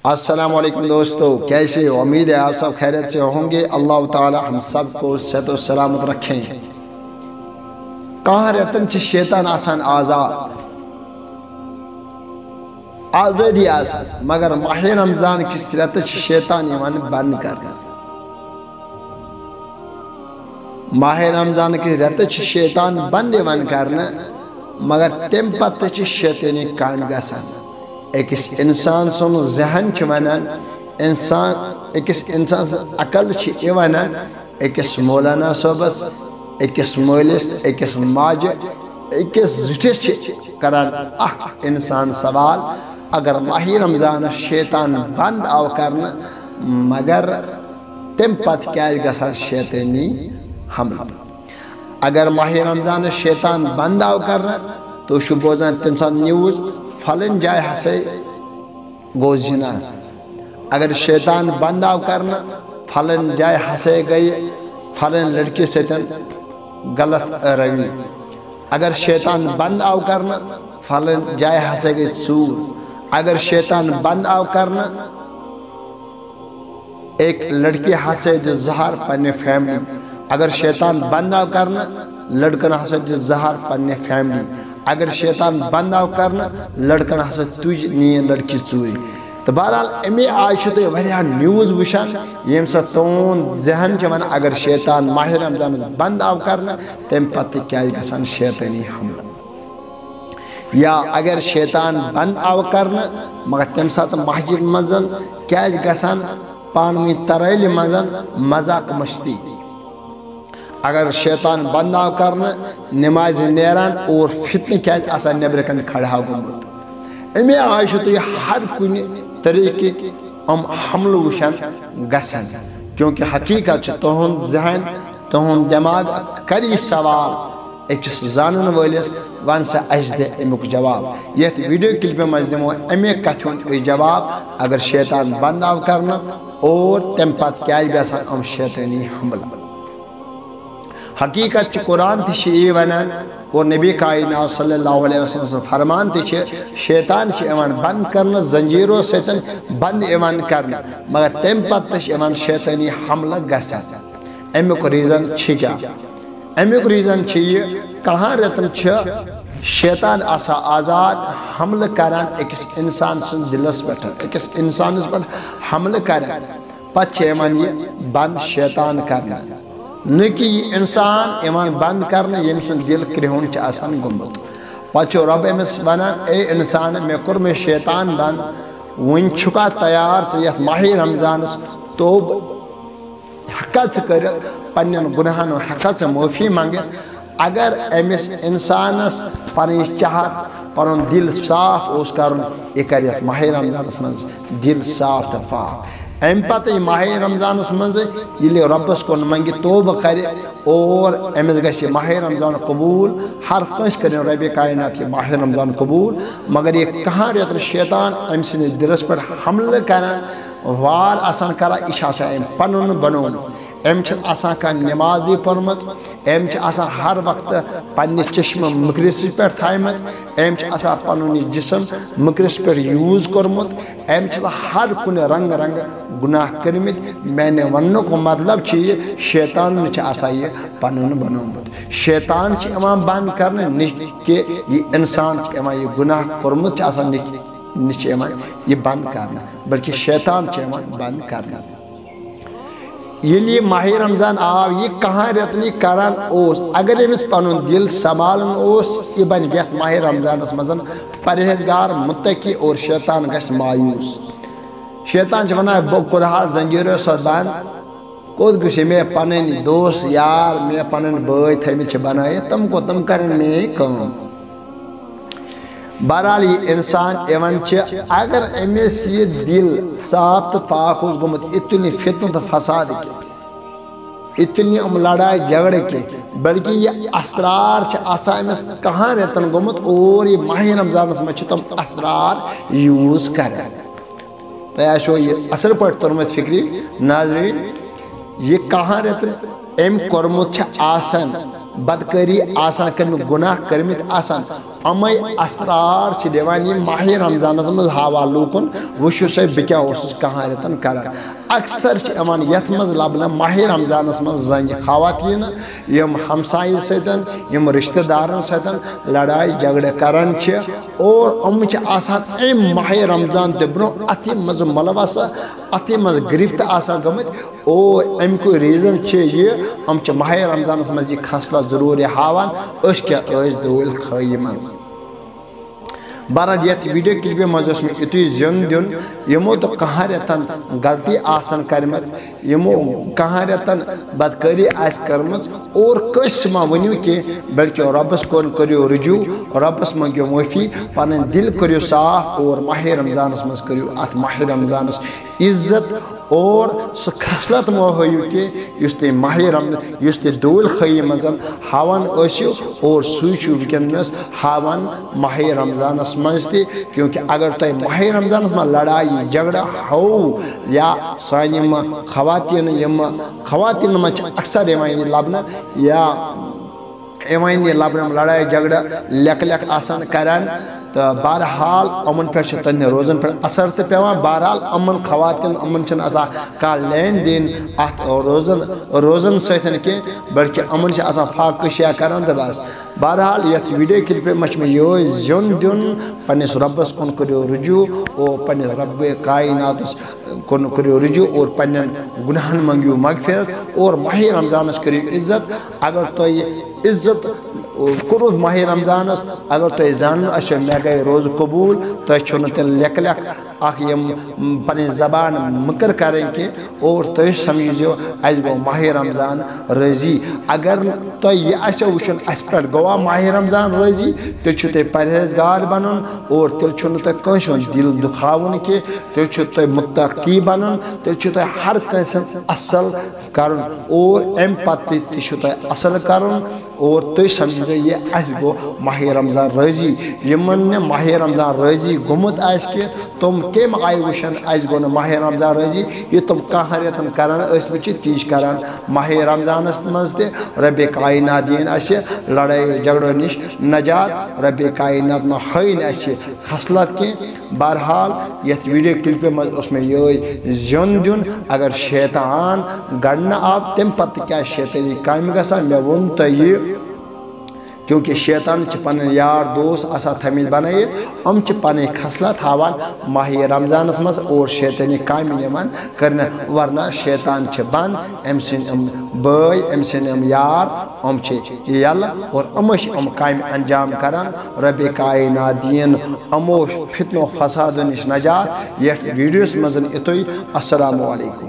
السلام علیکم دوستو، کیسے ہو؟ امید ہے آپ سب خیریت سے ہوں گے۔ اللہ تعالی ہم سب کو صحت و سلامت رکھیں۔ کہاں رہتن چھ شیطان آسان آزاد، آزادی آسان، مگر ماہ رمضان کس رت چھ شیطان یوان بند کرنا۔ ماہ رمضان کس رت چھ شیطان بند یوان کرنا، مگر تم پتہ چھ شیطانی کام گژھان۔ ایکس انسان سن ذہن چھ ونان، ایکس انسان عقل چھ ونان، ایکس مولانا صوبس، ایکس مولس، ایکس ماجہ، ایکس زٹس چھ کران انسان سوال، اگر ماہ رمضان شیطان بند آو کرنا، مگر تم پت کیا گژھان شیطانی حملہ۔ اگر ماہ رمضان شیطان بند آو کرنا تو چھ بوزان تم سات نیوز فلن جائے ہسے گو زنا۔ اگر شیطان بند آو کرنا فلن جائے ہسے گئی فلن لڑکی سے غلط روی۔ اگر شیطان بند آو کرنا فلن جائے ہسے گئی چور۔ اگر شیطان بند آو کرنا ایک لڑکی ہسے جو زہر پنے فیملی۔ اگر شیطان بند آو کرنا لڑکن ہسے جو زہر پنے فیملی۔ اگر شیطان بند آو کرنا لڑکن ہسا تج نین لڑکی چوری۔ تو بہرحال امی آج چھو تو واریاہ نیوز وشان یم سا تون ذہن چھ ونان اگر شیطان ماہ رمضان بند آو کرنا تم پتہ کیا گژھان شیطانی حملہ۔ یا اگر شیطان بند آو کرنا مگر تم سات مسجد مزن کیا گژھان پانوی ترائل مزن مذاق مستی۔ اگر شیطان بند آو کرنا نماز نیران اور فتن کیا آسان نبرکن کھڑا گمت۔ امی آج تو یہ ہر کنی طریقے ام حمل وشان گسن، کیونکہ حقیقت چھ تہن ذہن تہن دماغ کری سوال ایکس زانن والس ون سا اس دے امیک جواب۔ یہ ویڈیو کلپ میں دمو امی کتھن جواب اگر شیطان بند آو کرنا اور تم پت کیا گژھان ام شیطانی حملہ۔ حقیقت چھ قرآن تش یہ ونان اور نبی کائنات صلی اللہ علیہ وسلم فرمان تش شیطان چھ ایوان بند کرنا زنجیروں سیتن بند ایوان کرنا، مگر تم پت تش ایوان شیطانی حملہ گسا۔ امیک ریزن چھ کیا؟ امیک ریزن چھ یہ کہاں رتن چھ شیطان آسا آزاد حمل کران ایکس انسان سن دلس پٹھن، ایکس انسان پر حمل کران پت چھ ایوان یہ بند شیطان کرنا۔ نکی یہ انسان ایمان بند کرنا یم سن دل کرہون چھ آسان گمت۔ پچھو رب امس بنا اے انسان میں کر میں شیطان بند ون چھکا تیار سے یہ ماہ رمضان توب حقت کر پنن گناہن و حقت سے معافی مانگے۔ اگر امس انسانس پنی چاہت پنن دل صاف اس کرن اکریت ماہ رمضان منز دل صاف تفاق۔ ام پتہ یہ ماہ رمضان مز یلی ربس کن منگی توبہ کرے اور امس گھس ماہ رمضان قبول، ہر کنس کریں رب کائنات یہ ماہ رمضان قبول، مگر یہ کہاں رت شیطان ام سن دلس پر حملہ کران وار آسان کرا یہ آسان ام پنن بنون۔ ام چھ آسان کا نمازی پرمت، ام چھ آسان ہر وقت پنہ چشم مکرس پر تھائمت، ام چھ آسان پنن جسم مکرس پر یوز کرمت، ام چھ ہر کن رنگ رنگ گناہ کرمت۔ میں نے ونو کو مطلب چھ شیطان چھ آسان یہ پنن بنومت۔ شیطان چھ امام بند کرنے نہیں کہ یہ انسان چھ امام یہ گناہ کرمت چھ آسان نہیں امام یہ بند کرنا، بلکہ شیطان چھ امام بند کرنا۔ یہ ماہ رمضان آو یہ کہاں رتنی کران اوس اگر امس پنن دل سنبھالن اوس یہ بن گیت ماہ رمضان مزن پرہیزگار متقی اور شیطان گھس مایوس۔ شیطان چھ ونان بو کرہا زنجیرو سو بند کوت گوشے میں پنن دوست یار میں پنن بھائی تھمت چھ بنائے تم کو تم کرن میں کام۔ بہرحال یہ انسان ایون چھ اگر امس یہ دل صاف تو پاک اس گمت اتنی فتن تو فساد کے اتنی لڑائی جھگڑے کے، بلکہ یہ اسرار چھ آسان امس کہاں رہتن گمت اور یہ ماہ رمضان میں چھ تم اسرار یوز کریں۔ تو ایشو یہ اصل پر ترمت فکری ناظرین یہ کہاں رہتن ام کرمت چھ آسان بدکاری آسان کرم گناہ کرمت آسان امی اسرار چھ دیوان یہ ماہ رمضان مز ہاوا لوکن وشو سے بکیا اس کہاں رتن کرن اکثر چھ امان یتمز لبنا ماہ رمضان مز زنج خواتین یم ہمسائی سیتن یم رشتہ دارن سیتن لڑائی جھگڑے کرن چھ اور ام چھ آسان ایم ماہ رمضان تبرو اتی مز ملوث اتی مز گرفت آسان گمت اور ام کو ریزن چھ یہ ام چھ ماہ رمضان مز یہ خصلہ ضروری ہاوان اس کیا اس دول خواہی منز بہرحال یت ویڈیو کلپِ مز اس میں اتوی زیون دیون یمو تو کہاں رتن غلطی آسان کرمت یمو کہاں رتن بدکاری آس کرمت اور کس ما ونیو کہ بلکہ ربس کون کریو رجوع ربس منگیو معافی پنن دل کریو صاف اور ماہ رمضان مز کریو ات ماہ رمضان عزت اور سو خصلت مو ہیو کہ یس تے ماہ رمضان یس تے دول خی مزن ہاوان اسیو اور سوچو وکنس ہاوان ماہ رمضان مز تے کیونکہ اگر تو ماہ رمضان مز لڑائی جھگڑا ہو یا سانیم خواتین یم خواتین مچ اکثر ایوان لبنا یا ایوان لبنا لڑائی جھگڑا لیک لیک آسان کران تو بہرحال امن پہ تن روزن پہ اثر تو پیوان بہرحال امن خواتین امن چھ آسان کا لین دین ات روزن سیتن کی بلکہ امن چھ آسان فاقشیا کران تو بس بہرحال یت ویڈیو کلپِ مچ میں یہ زیون دیون پنس ربس کن کریو رجوع اور پنس رب کائنات کن کریو رجوع اور پنن گناہن منگیو مغفرت اور ماہ رمضان کریو عزت اگر تو یہ عزت کرو ماہ رمضان اگر تو زان اچھا میں گئے روز قبول تو چھونا تیل لیک لیک آکھ یہ پنی زبان مکر کریں کہ اور تو سمجھو ایس گو ماہ رمضان رضی اگر تو یہ اچھا وچھن اس پر گوا ماہ رمضان رضی تو چھوتے پرہیزگار بنن اور تل چھوتے کنشون دل دکھاون کے تل چھوتے متقی بنن تل چھوتے ہر کنسن اصل کرن اور ام پتی چھوتے اصل کرن اور تو سمجھو یہ اس گو ماہ رمضان رضی یمن نے ماہ رمضان رضی گمت آئیس کے تم کم آئی وشن اس گو ماہ رمضان رضی یہ تم کہاں ریتن کران اس بچی تیش کران ماہ رمضان مزتے رب کائنات دین اسے لڑائی جھگڑوں نش نجات رب کائنات میں حین اسے خصلت کے بہرحال یہ ویڈیو کلپ اس میں یہ زیون دیون اگر شیطان گڑنا آپ تم پتہ کیا شیطانی کام گسا میں ون تو یہ کیونکہ شیطان چھ پنن یار دوست آسا تھمید بنائیت ام چھ پنن خصلت ہاوان ماہ رمضان مز اور شیطانی کام نمان کرنا ورنہ شیطان چھ بن ام سن بھائی ام سن یار ام چھ یل اور امش ام کام انجام کران رب کائنات دین امو فتنہ و فساد نش نجات یہ ویڈیوز مزن اتوی السلام علیکم